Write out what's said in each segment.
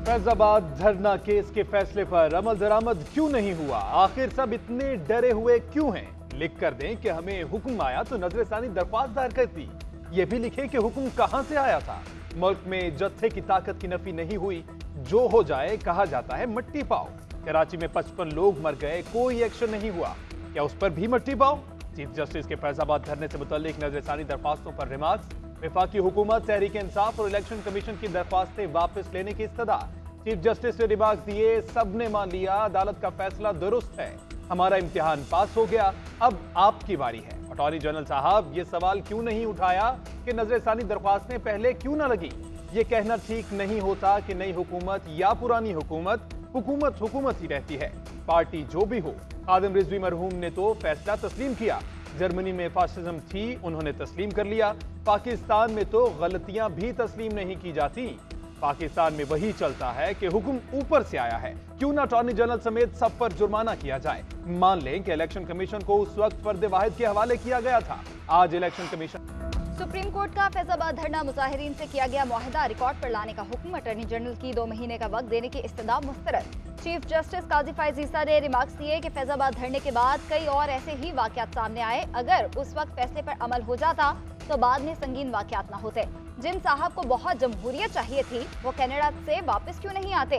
फैजाबाद धरना केस के फैसले पर अमल दरामद क्यों नहीं हुआ? आखिर सब इतने डरे हुए क्यों हैं? लिख कर दें कि हमें हुक्म आया तो नजरसानी दरख्वास्त दायर कर दी। ये भी लिखे कि हुक्म कहां से आया था। मुल्क में जत्थे की ताकत की नफी नहीं हुई, जो हो जाए कहा जाता है मट्टी पाओ। कराची में 55 लोग मर गए, कोई एक्शन नहीं हुआ, क्या उस पर भी मट्टी पाओ? चीफ जस्टिस के फैजाबाद धरने से मुतल्लिक नजरसानी दरख्वास्तों पर रिमार्क्स। वफाकी हुकूमत, तहरीक इंसाफ और इलेक्शन कमीशन की दरख्वास्तें वापस लेने की इस्तदा। चीफ जस्टिस ने रिमार्क्स दिए, सबने मान लिया अदालत का फैसला दुरुस्त है, हमारा इम्तिहान पास हो गया, अब आपकी बारी है। अटॉर्नी जनरल साहब, ये सवाल क्यों नहीं उठाया कि नजरसानी दरख्वास्तें पहले क्यों ना लगी? ये कहना ठीक नहीं होता कि नई हुकूमत या पुरानी हुकूमत हुकूमत ही रहती है, पार्टी जो भी हो। आदम रिजवी मरहूम ने तो फैसला तस्लीम किया। जर्मनी में फासिज्म थी, उन्होंने तस्लीम कर लिया। पाकिस्तान में तो गलतियां भी तस्लीम नहीं की जाती। पाकिस्तान में वही चलता है कि हुक्म ऊपर से आया है, क्यों ना अटॉर्नी जनरल समेत सब पर जुर्माना किया जाए। मान लें कि इलेक्शन कमीशन को उस वक्त फर्द वाहिद के हवाले किया गया था। आज इलेक्शन कमीशन। सुप्रीम कोर्ट का फैजाबाद धरना, मुजाहिरीन से किया गया मुआहदा रिकॉर्ड पर लाने का हुक्म। अटॉर्नी जनरल की 2 महीने का वक्त देने की इस्तदा मुस्तरद। चीफ जस्टिस काजी फायज ईसा ने रिमार्क्स दिए कि फैजाबाद धरने के बाद कई और ऐसे ही वाकयात सामने आए। अगर उस वक्त फैसले पर अमल हो जाता तो बाद में संगीन वाकयात न होते। जिन साहब को बहुत जमहूरियत चाहिए थी, वो कनाडा से वापस क्यों नहीं आते?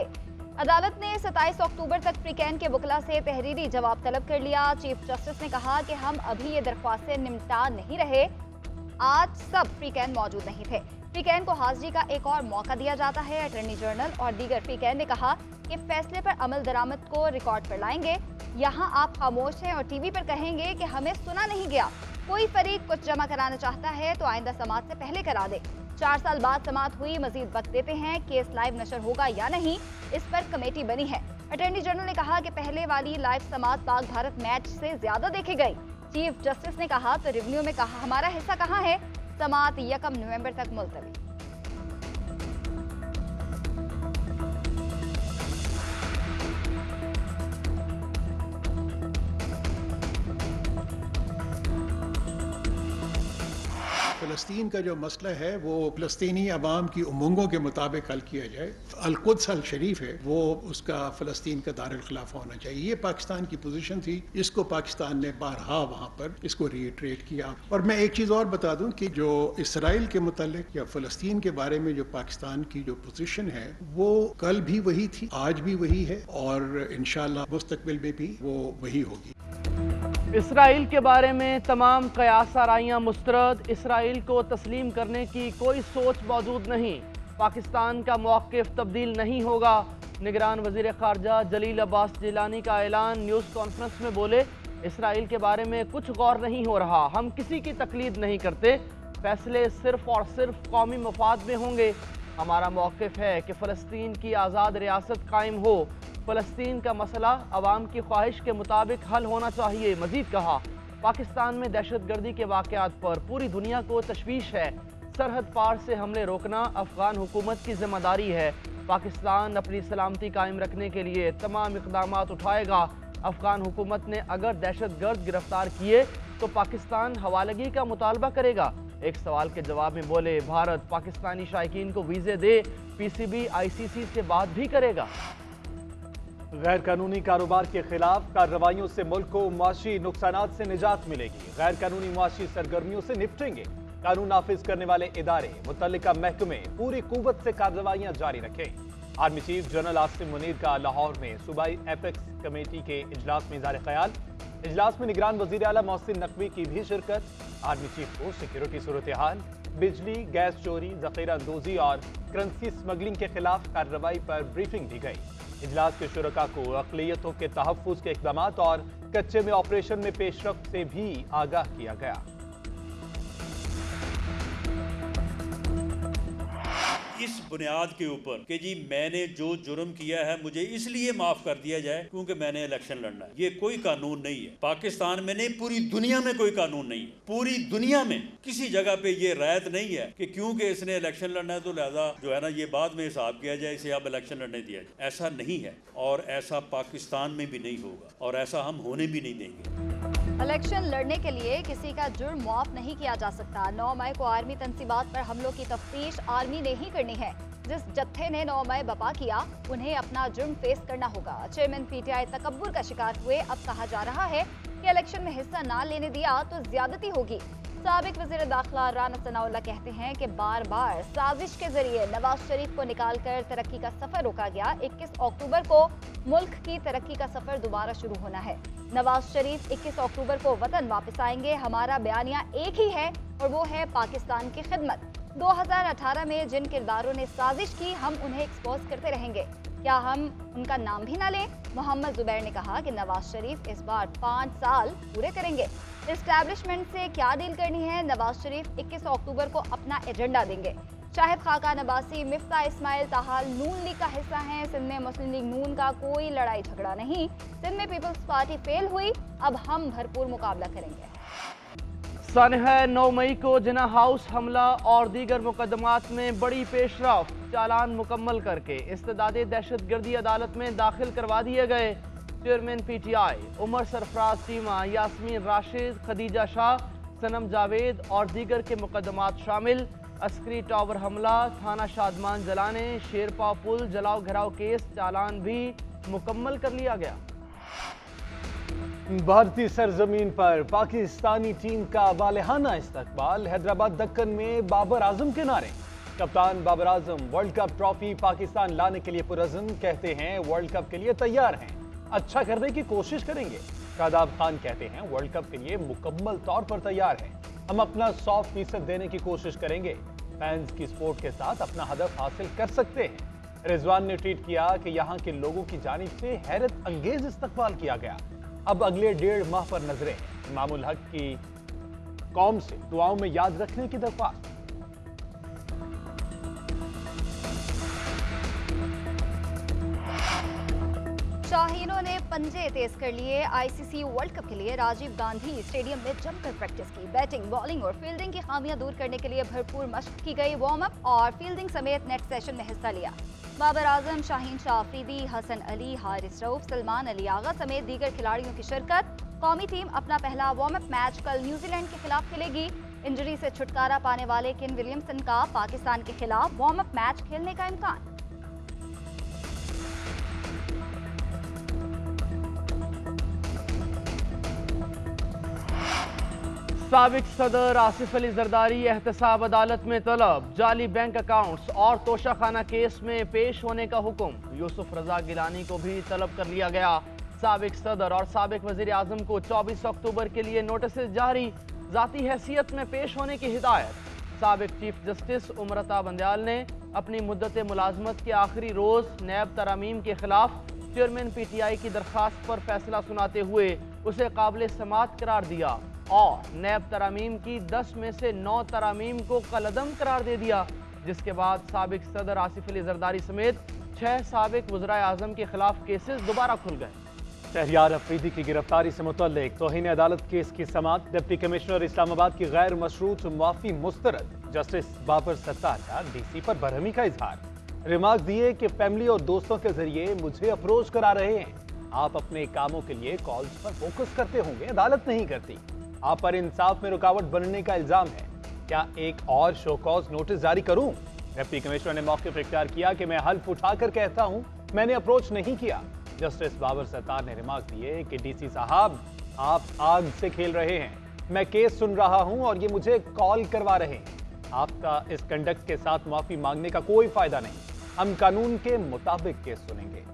अदालत ने 27 अक्टूबर तक फ्रीकैन के वकला से तहरीरी जवाब तलब कर लिया। चीफ जस्टिस ने कहा कि हम अभी ये दरख्वास्तें निपटा नहीं रहे, आज सब फ्रीकैन मौजूद नहीं थे। फ्रीकैन को हाजिरी का एक और मौका दिया जाता है। अटॉर्नी जनरल और दीगर फ्रीकैन ने कहा कि फैसले पर अमल दरामद को रिकॉर्ड पर लाएंगे। यहाँ आप खामोश हैं और टीवी पर कहेंगे कि हमें सुना नहीं गया। कोई फरीक कुछ जमा कराना चाहता है तो आइंदा समात से पहले करा दे। 4 साल बाद समात हुई, मजीद वक्त देते हैं। केस लाइव नशर होगा या नहीं, इस पर कमेटी बनी है। अटॉर्नी जनरल ने कहा कि पहले वाली लाइव समात पाक भारत मैच से ज्यादा देखी गई। चीफ जस्टिस ने कहा तो रिव्यू में कहा हमारा हिस्सा कहाँ है? समात 1 नवंबर तक मुलतवी। फ़लस्तीन का जो मसला है वो फ़लस्तीनी अवाम की उमंगों के मुताबिक हल किया जाए। अल-कुद्स अल शरीफ है, वो उसका फ़लस्तीन का दारुल खिलाफा होना चाहिए। ये पाकिस्तान की पोजीशन थी, इसको पाकिस्तान ने बारहा वहाँ पर इसको रीइटरेट किया। और मैं एक चीज़ और बता दूँ कि जो इसराइल के मुतालिक या फ़लस्तीन के बारे में जो पाकिस्तान की जो पोजीशन है, वो कल भी वही थी, आज भी वही है और इंशाअल्लाह मुस्तकबिल में भी वो वही होगी। इसराइल के बारे में तमाम कयास आराइयाँ मुस्तरद। इसराइल को तस्लीम करने की कोई सोच मौजूद नहीं। पाकिस्तान का मौक़िफ़ तब्दील नहीं होगा। निगरान वज़ीर ख़ारजा जलील अब्बास जिलानी का ऐलान। न्यूज़ कॉन्फ्रेंस में बोले, इसराइल के बारे में कुछ गौर नहीं हो रहा, हम किसी की तकलीद नहीं करते, फैसले सिर्फ़ और सिर्फ कौमी मफाद में होंगे। हमारा मौक़िफ़ है कि फ़लस्तीन की आज़ाद रियासत कायम हो। फ़लस्तीन का मसला अवाम की ख्वाहिश के मुताबिक हल होना चाहिए। मज़ीद कहा, पाकिस्तान में दहशतगर्दी के वाक़यात पर पूरी दुनिया को तशवीश है। सरहद पार से हमले रोकना अफ़गान हुकूमत की ज़िम्मेदारी है। पाकिस्तान अपनी सलामती कायम रखने के लिए तमाम इक़दाम उठाएगा। अफ़गान हुकूमत ने अगर दहशतगर्द गिरफ्तार किए तो पाकिस्तान हवालगी का मुतालबा करेगा। एक सवाल के जवाब में बोले, भारत पाकिस्तानी शायकीन को वीज़े दे, PCB ICC से बात भी करेगा। गैर कानूनी कारोबार के खिलाफ कार्रवाइयों से मुल्क को मुआशी नुकसानात से निजात मिलेगी। गैर कानूनी मुआशी सरगर्मियों से निपटेंगे। कानून नाफिज करने वाले इदारे, मुतल्लिका महकमे पूरी कुव्वत से कार्रवाइयां जारी रखें। Army chief general Asim Munir का लाहौर में सूबाई एपेक्स कमेटी के इजलास में इज़हार ख्याल। इजलास में निगरान वज़ीर आला मोहसिन नकवी की भी शिरकत। आर्मी चीफ को सिक्योरिटी सूरत हाल, बिजली गैस चोरी, ज़ख़ीरा अंदोज़ी और करेंसी स्मगलिंग के खिलाफ कार्रवाई पर ब्रीफिंग दी गई। इजलास के शुरका को अक़लियतों के तहफ़्फ़ुज़ के इक़दामात और कच्चे में ऑपरेशन में पेशरफ्त से भी आगाह किया गया। इस बुनियाद के ऊपर कि जी मैंने जो जुर्म किया है मुझे इसलिए माफ कर दिया जाए क्योंकि मैंने इलेक्शन लड़ना है, ये कोई कानून नहीं है। पाकिस्तान में नहीं, पूरी दुनिया में कोई कानून नहीं है। पूरी दुनिया में किसी जगह पे ये रायत नहीं है कि क्योंकि इसने इलेक्शन लड़ना है तो लिहाजा जो है ना ये बाद में हिसाब किया जाए, इसे अब इलेक्शन लड़ने दिया जाए। ऐसा नहीं है और ऐसा पाकिस्तान में भी नहीं होगा और ऐसा हम होने भी नहीं देंगे। इलेक्शन लड़ने के लिए किसी का जुर्म माफ नहीं किया जा सकता। 9 मई को आर्मी तंसीबात पर हमलों की तफ्तीश आर्मी ने ही करनी है। जिस जत्थे ने 9 मई बपा किया उन्हें अपना जुर्म फेस करना होगा। चेयरमैन पीटीआई तकब्बुर का शिकार हुए। अब कहा जा रहा है कि इलेक्शन में हिस्सा ना लेने दिया तो ज्यादती होगी। साबिक वज़ीर दाखिला राना सनाउल्लाह कहते हैं कि बार बार साजिश के जरिए नवाज शरीफ को निकालकर तरक्की का सफर रोका गया। 21 अक्टूबर को मुल्क की तरक्की का सफर दोबारा शुरू होना है। नवाज शरीफ 21 अक्टूबर को वतन वापस आएंगे। हमारा बयानिया एक ही है और वो है पाकिस्तान की खिदमत। 2018 में जिन किरदारों ने साजिश की हम उन्हें एक्सपोज करते रहेंगे। क्या हम उनका नाम भी ना लें? मोहम्मद जुबैर ने कहा कि नवाज शरीफ इस बार 5 साल पूरे करेंगे। एस्टैब्लिशमेंट से क्या डील करनी है? नवाज शरीफ 21 अक्टूबर को अपना एजेंडा देंगे। शाहिद खाकान अब्बासी, मिफ्ता इस्माइल ताहाल नून लीग का हिस्सा हैं। सिंध में मुस्लिम लीग नून का कोई लड़ाई झगड़ा नहीं। सिंध में पीपल्स पार्टी फेल हुई, अब हम भरपूर मुकाबला करेंगे। सानहा 9 मई को जिना हाउस हमला और दीगर मुकदमात में बड़ी पेशरफ, चालान मुकम्मल करके इस्तदादे दहशतगर्दी अदालत में दाखिल करवा दिए गए। चेयरमैन पीटीआई उमर सरफराज चीमा, यास्मीन राशिद, खदीजा शाह, सनम जावेद और दीगर के मुकदमात शामिल। अस्करी टावर हमला, थाना शादमान जलाने, शेरपा पुल जलाओ घराव केस चालान भी मुकम्मल कर लिया गया। भारतीय सरजमीन पर पाकिस्तानी टीम का वालेहाना इस्तकबाल। हैदराबाद दक्कन में बाबर आजम के नारे। कप्तान Babar Azam world cup trophy Pakistan लाने के लिए पुरअज़्म, कहते हैं वर्ल्ड कप के लिए तैयार हैं, अच्छा करने की कोशिश करेंगे। शादाब खान कहते हैं वर्ल्ड कप के लिए मुकम्मल तौर पर तैयार हैं, हम अपना 100% देने की कोशिश करेंगे। फैंस की सपोर्ट के साथ अपना हदफ हासिल कर सकते हैं। रिजवान ने ट्वीट किया कि यहाँ के लोगों की जानिब से हैरत अंगेज इस्तकबाल किया गया। अब अगले 1.5 माह पर नजरें। इमामुल हक की कौम से दुआओं में याद रखने की दरख्वास्त। शाहीनों ने पंजे तेज कर लिए। आईसीसी वर्ल्ड कप के लिए राजीव गांधी स्टेडियम में जमकर प्रैक्टिस की। बैटिंग, बॉलिंग और फील्डिंग की खामियां दूर करने के लिए भरपूर मशक की गई। वार्म अप और फील्डिंग समेत नेट सेशन में हिस्सा लिया। बाबर आजम, शाहीन शाह अफरीदी, हसन अली, हारिस रऊफ, सलमान अली आगा समेत दीगर खिलाड़ियों की शिरकत। कौमी टीम अपना पहला वार्म अप मैच कल न्यूजीलैंड के खिलाफ खेलेगी। इंजरी से छुटकारा पाने वाले केन विलियमसन का पाकिस्तान के खिलाफ वार्म अप मैच खेलने का इम्कान। साबिक सदर आसिफ अली जरदारी एहतसाब अदालत में तलब। जाली बैंक अकाउंट्स और तोशाखाना केस में पेश होने का हुक्म। यूसुफ रजा गिलानी को भी तलब कर लिया गया। साबिक सदर और साबिक वजीर आजम को 24 अक्टूबर के लिए नोटिस जारी। जाती हैसियत में पेश होने की हिदायत। साबिक चीफ जस्टिस उमरता बंदयाल ने अपनी मुद्दत मुलाजमत के आखिरी रोज नैब तरामीम के खिलाफ चेयरमैन पीटीआई की दरखास्त पर फैसला सुनाते हुए उसे काबिल समात करार दिया और नैब तरामीम की 10 में से 9 तरामीम को कलअदम करार दे दिया, जिसके बाद साबिक सदर आसिफ अली जरदारी समेत 6 साबिक वज़राए आज़म के खिलाफ केसेस दोबारा खुल गए। शहरियार अफरीदी की गिरफ्तारी से मुतल्लिक तौहीन अदालत केस की समाअत। डिप्टी कमिश्नर इस्लामाबाद की गैर मशरूत माफी मुस्तरद। जस्टिस बाबर सत्तार का डीसी पर बरहमी का इजहार। रिमार्क दिए कि फैमिली और दोस्तों के जरिए मुझे अप्रोच करा रहे हैं। आप अपने कामों के लिए कॉल्स पर फोकस करते होंगे, अदालत नहीं करती। आप पर इंसाफ में रुकावट बनने का इल्जाम है। क्या एक और शो कॉज नोटिस जारी करूं? डिप्टी कमिश्नर ने मौके इख्तियार किया कि मैं हल्फ उठाकर कहता हूं, मैंने अप्रोच नहीं किया। जस्टिस बाबर सत्तार ने रिमार्क दिए कि डीसी साहब, आप आग से खेल रहे हैं। मैं केस सुन रहा हूं और ये मुझे कॉल करवा रहे हैं। आपका इस कंडक्ट के साथ माफी मांगने का कोई फायदा नहीं। हम कानून के मुताबिक केस सुनेंगे।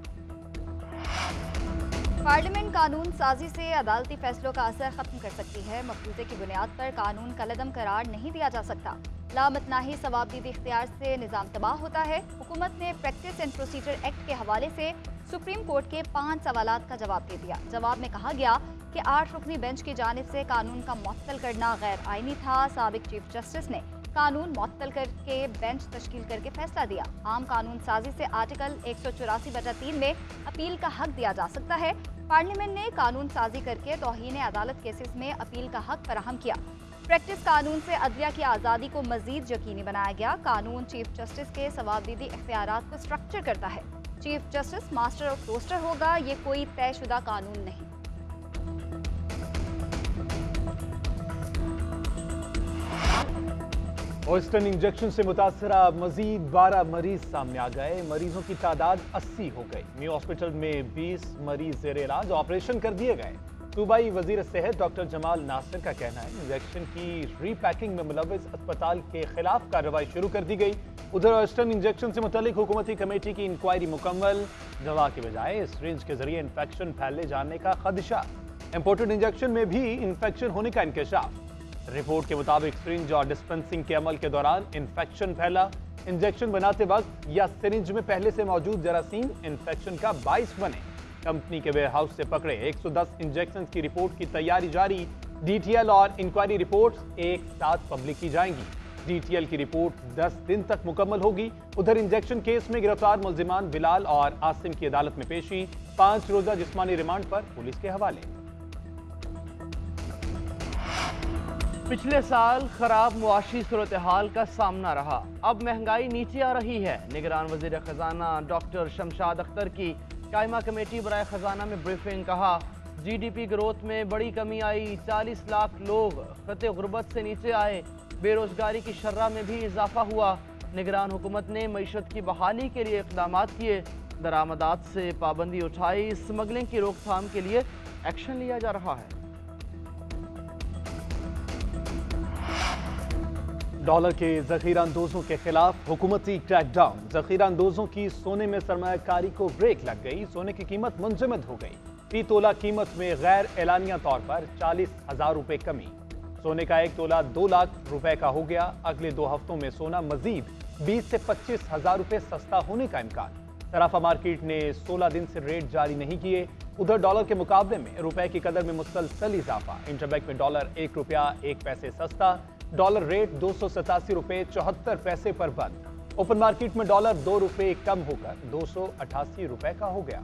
पार्लियामेंट कानून साजी से अदालती फैसलों का असर खत्म कर सकती है। मफरूजे की बुनियाद पर कानून कलअदम करार नहीं दिया जा सकता। लामतनाही सवाबदीदी इख्तियार से निज़ाम तबाह होता है। हुकूमत ने प्रैक्टिस एंड प्रोसीजर एक्ट के हवाले से सुप्रीम कोर्ट के 5 सवालात का जवाब दे दिया। जवाब में कहा गया कि 8 रुकनी बेंच की जानिब से कानून का मुअत्तल करना गैर आईनी था। साबिक चीफ जस्टिस ने कानून मुअत्तल करके बेंच तश्कील करके फैसला दिया। आम कानून साजी से आर्टिकल 184/3 में अपील का हक दिया जा सकता है। पार्लियामेंट ने कानून साजी करके तौहीन अदालत केसेस में अपील का हक फराहम किया। प्रैक्टिस कानून से अदलिया की आज़ादी को मजीद यकीनी बनाया गया। कानून चीफ जस्टिस के सवाबदीदी इख्तियारात को स्ट्रक्चर करता है। Chief justice master of roster होगा, ये कोई तयशुदा कानून नहीं। वेस्टर्न इंजेक्शन से मुतासरा मजीद 12 मरीज सामने आ गए। मरीजों की तादाद 80 हो गई। न्यू हॉस्पिटल में 20 मरीज जेर इलाज, ऑपरेशन कर दिए गए। सूबाई वजीर सेहत डॉक्टर जमाल नासिर का कहना है इंजेक्शन की रीपैकिंग में मुलविस अस्पताल के खिलाफ कार्रवाई शुरू कर दी गई। उधर वेस्टर्न इंजेक्शन से मुतालिक हुकूमती कमेटी की इंक्वायरी मुकम्मल। दवा के बजाय सिरिंज के जरिए इन्फेक्शन फैलने जाने का खदशा। इंपोर्टेड इंजेक्शन में भी इन्फेक्शन होने का इंकशाफ। रिपोर्ट के मुताबिक सिरिंज और डिस्पेंसिंग के अमल के दौरान इन्फेक्शन फैला। इंजेक्शन बनाते वक्त या सिरिंज में पहले से मौजूद जरासीम इन्फेक्शन का बाइस बने। कंपनी के वेयरहाउस से पकड़े 110 इंजेक्शन की रिपोर्ट की तैयारी जारी। डीटीएल और इंक्वायरी रिपोर्ट्स एक साथ पब्लिक की जाएंगी। डीटीएल की रिपोर्ट 10 दिन तक मुकम्मल होगी। उधर इंजेक्शन केस में गिरफ्तार मुल्जिमान बिलाल और आसिम की अदालत में पेशी। 5 रोजा जिस्मानी रिमांड पर पुलिस के हवाले। पिछले साल खराब मुआशी सूरत हाल का सामना रहा, अब महंगाई नीचे आ रही है। निगरान वजीर खजाना डॉक्टर शमशाद अख्तर की कायमा कमेटी बराए खजाना में ब्रीफिंग। कहा जीडीपी ग्रोथ में बड़ी कमी आई, 40 लाख लोग खते गुर्बत से नीचे आए। बेरोजगारी की शर्रा में भी इजाफा हुआ। निगरान हुकूमत ने मईशत की बहाली के लिए इक़दामात किए। दरामदात से पाबंदी उठाई। स्मगलिंग की रोकथाम के लिए एक्शन लिया जा रहा है। डॉलर के जखीरा अंदोजों के खिलाफ हुकूमती क्रैकडाउन। जखीरा अंदोजों की सोने में सरमायाकारी को ब्रेक लग गई। सोने की कीमत मुंजमद हो गई। फी तोला कीमत में गैर एलानिया तौर पर 40,000 रुपए कमी। सोने का 1 तोला 2 लाख रुपए का हो गया। अगले 2 हफ्तों में सोना मजीद 20 से 25,000 रुपए सस्ता होने का इम्कान। सराफा मार्केट ने 16 दिन से रेट जारी नहीं किए। उधर डॉलर के मुकाबले में रुपए की कदर में मुसलसल इजाफा। इंटरबैंक में डॉलर 1 रुपया 1 पैसे सस्ता। डॉलर रेट 287 रुपए 74 पैसे पर बंद। ओपन मार्केट में डॉलर 2 रुपए कम होकर 288 रुपए का हो गया।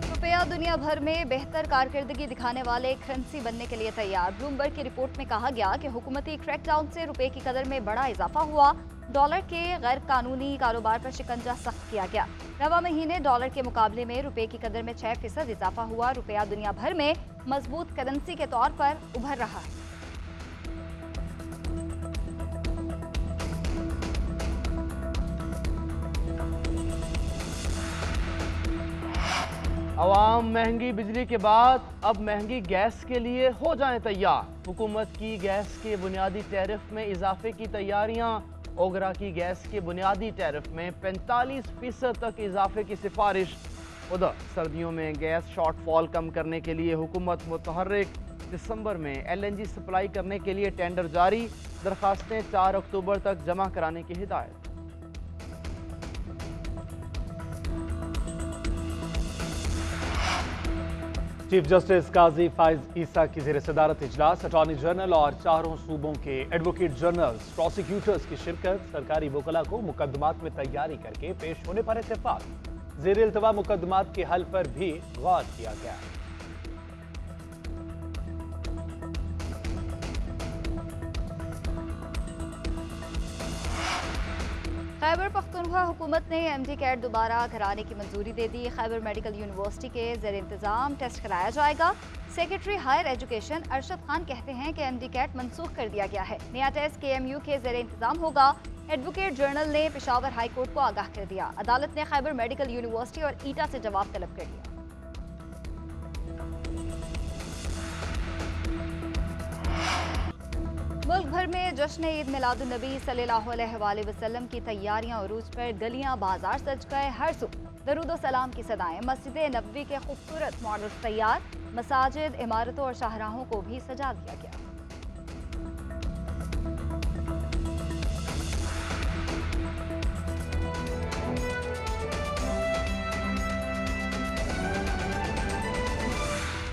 रुपया दुनिया भर में बेहतर कारकर्दगी दिखाने वाले करेंसी बनने के लिए तैयार। ब्लूमबर्ग की रिपोर्ट में कहा गया कि हुकूमती क्रैकडाउन से रुपए की कदर में बड़ा इजाफा हुआ। डॉलर के गैर कानूनी कारोबार पर शिकंजा सख्त किया गया। रवा महीने डॉलर के मुकाबले में रुपए की कदर में 6% इजाफा हुआ। रुपया दुनिया भर में मजबूत करेंसी के तौर पर उभर रहा है। अवाम महंगी बिजली के बाद अब महंगी गैस के लिए हो जाएं तैयार। हुकूमत की गैस के बुनियादी टैरिफ में इजाफे की तैयारियां। ओगरा की गैस के बुनियादी टैरिफ में 45% तक इजाफे की सिफारिश। उधर सर्दियों में गैस शॉर्टफॉल कम करने के लिए हुकूमत मुतहर्रिक। दिसंबर में LNG सप्लाई करने के लिए टेंडर जारी। दरखास्तें 4 अक्टूबर तक जमा कराने की हिदायत। चीफ जस्टिस काजी फाइज ईसा की ज़ेर सदारत इजलास। अटॉर्नी जनरल और 4 सूबों के एडवोकेट जनरल्स, प्रोसिक्यूटर्स की शिरकत। सरकारी वकला को मुकदमात में तैयारी करके पेश होने पर इत्तेफाक। ज़ेर इल्तवा मुकदमात के हल पर भी गौर किया गया। खैबर पख्तूनख्वा हुकूमत ने MD कैट दोबारा कराने की मंजूरी दे दी। खैबर मेडिकल यूनिवर्सिटी के ज़ेर इंतज़ाम टेस्ट कराया जाएगा। Secretary higher education Arshad Khan कहते हैं कि MD कैट मनसूख कर दिया गया है। नया टेस्ट KMU के ज़ेर इंतज़ाम होगा। एडवोकेट जनरल ने पेशावर हाई कोर्ट को आगाह कर दिया। अदालत ने खैबर मेडिकल यूनिवर्सिटी और ईटा से जवाब तलब कर लिया। मुल्क भर में जश्न ईद मिलादुन नबी सल्लल्लाहु अलैहि वसल्लम की तैयारियां उरूज पर। गलियां बाजार सज गए। हर सू दरूद सलाम की सदाएं। मस्जिद नबवी के खूबसूरत मॉडल्स तैयार। मसाजिद, इमारतों और शाहराहों को भी सजा दिया गया।